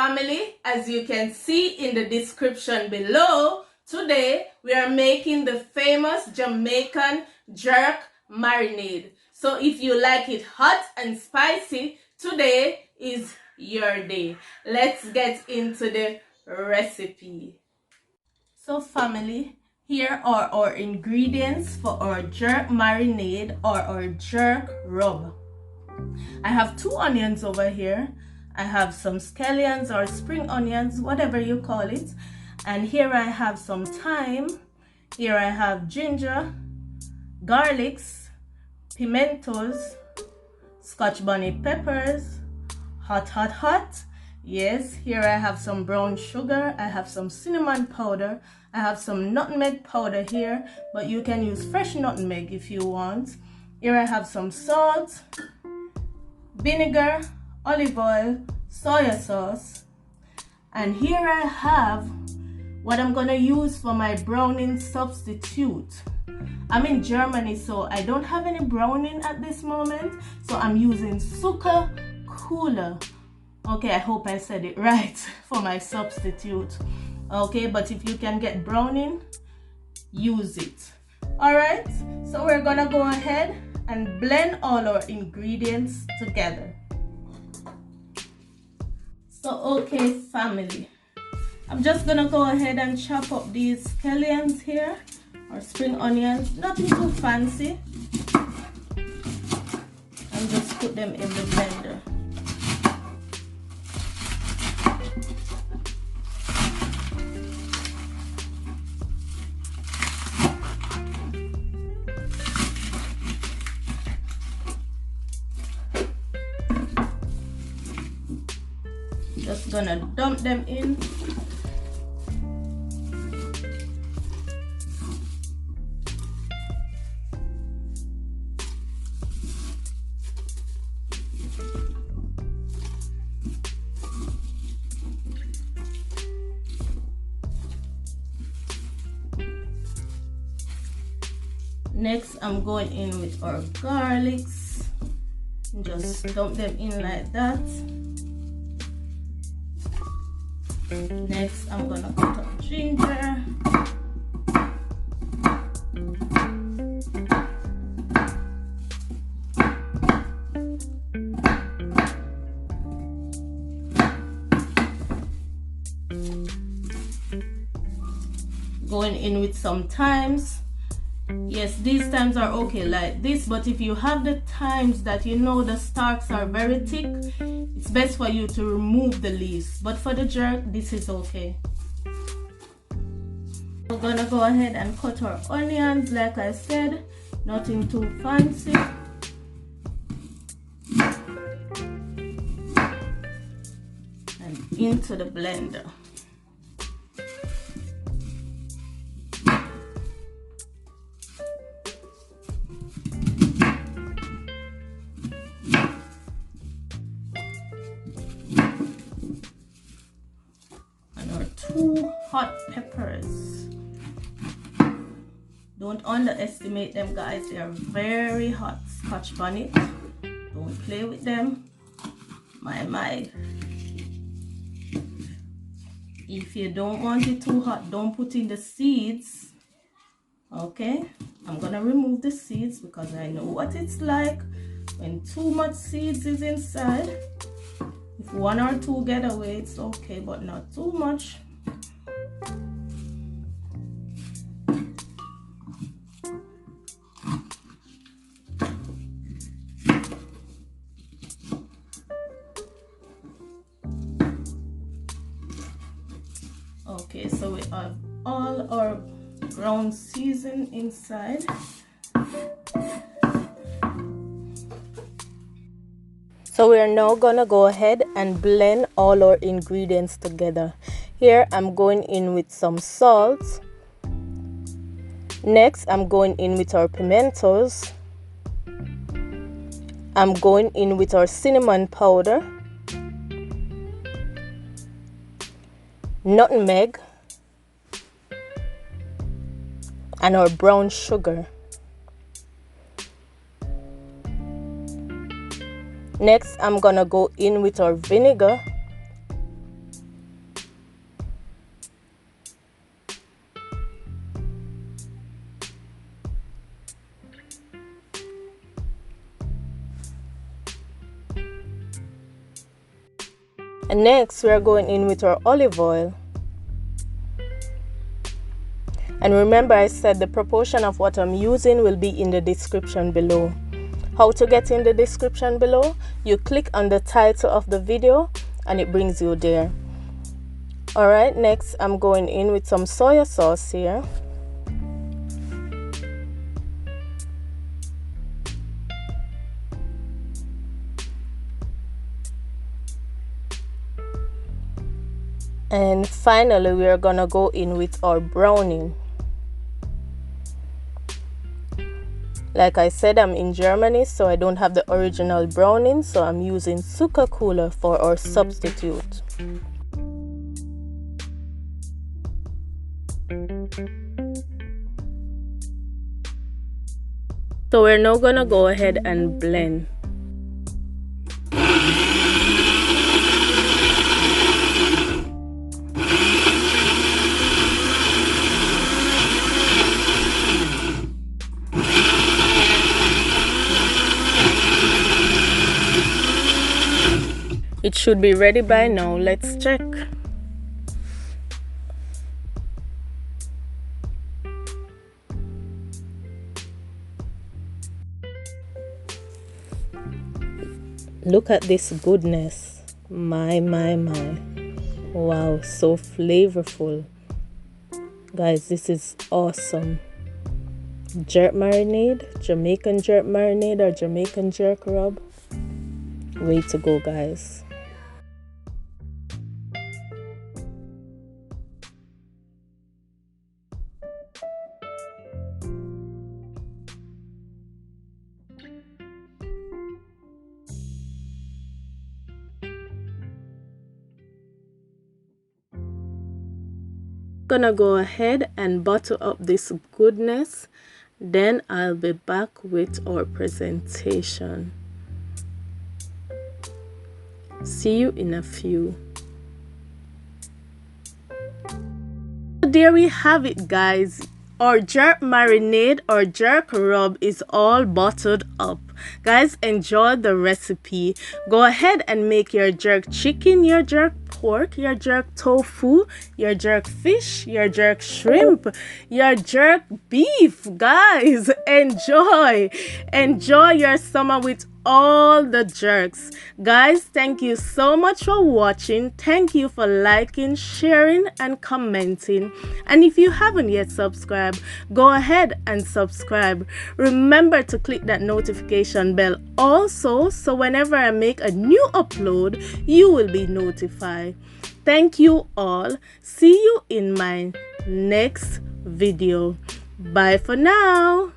family, as you can see in the description below, today we are making the famous Jamaican jerk marinade. So if you like it hot and spicy, today is your day. Let's get into the recipe. So family, here are our ingredients for our jerk marinade or our jerk rub. I have 2 onions over here. I have some scallions or spring onions, whatever you call it. And here I have some thyme. Here I have ginger, garlics, pimentos, scotch bonnet peppers, hot. Yes, here I have some brown sugar. I have some cinnamon powder. I have some nutmeg powder here, but you can use fresh nutmeg if you want. Here I have some salt, vinegar, olive oil, soya sauce, and here I have what I'm gonna use for my browning substitute. I'm in Germany, so I don't have any browning at this moment, so I'm using Zuckerkulör. Okay, I hope I said it right for my substitute. Okay, but if you can get browning, use it. All right, so we're gonna go ahead and blend all our ingredients together. So okay family, I'm just gonna go ahead and chop up these scallions here, or spring onions, nothing too fancy, and just put them in the blender. Just gonna dump them in. Next, I'm going in with our garlics. Just dump them in like that. Next, I'm gonna cut up ginger. Going in with some thymes. Yes, these thymes are okay like this, but if you have the thymes that you know the stalks are very thick, it's best for you to remove the leaves, but for the jerk this is okay. We're gonna go ahead and cut our onions like I said, nothing too fancy. And into the blender. Hot peppers. Don't underestimate them guys, they are very hot. Scotch bonnet, don't play with them. My. If you don't want it too hot, don't put in the seeds. Okay, I'm gonna remove the seeds because I know what it's like when too much seeds is inside. If 1 or 2 get away, it's okay, but not too much. Okay, so we have all our brown season inside. So we are now gonna go ahead and blend all our ingredients together. Here I'm going in with some salt. Next I'm going in with our pimentos. I'm going in with our cinnamon powder, nutmeg, and our brown sugar. Next, I'm gonna go in with our vinegar, And next we are going in with our olive oil. And remember, I said the proportion of what I'm using will be in the description below. How to get in the description below? You click on the title of the video and it brings you there. Alright, next I'm going in with some soya sauce here. And finally we are gonna go in with our browning. Like I said, I'm in Germany, so I don't have the original browning, so I'm using Zuckerkulör for our substitute. So we're now gonna go ahead and blend. It should be ready by now. Let's check. Look at this goodness. My. Wow, so flavorful. Guys, this is awesome. Jerk marinade, Jamaican jerk marinade or Jamaican jerk rub. Way to go, guys. Gonna go ahead and butter up this goodness, then I'll be back with our presentation. See you in a few. There we have it, guys. Our jerk marinade or jerk rub is all buttered up. Guys, enjoy the recipe. Go ahead and make your jerk chicken, your jerk pork, your jerk tofu, your jerk fish, your jerk shrimp, your jerk beef. Guys, enjoy your summer with all the jerks. Guys, thank you so much for watching. Thank you for liking, sharing and commenting. And if you haven't yet subscribed, go ahead and subscribe. Remember to click that notification bell also, so whenever I make a new upload, you will be notified. Thank you all. See you in my next video. Bye for now.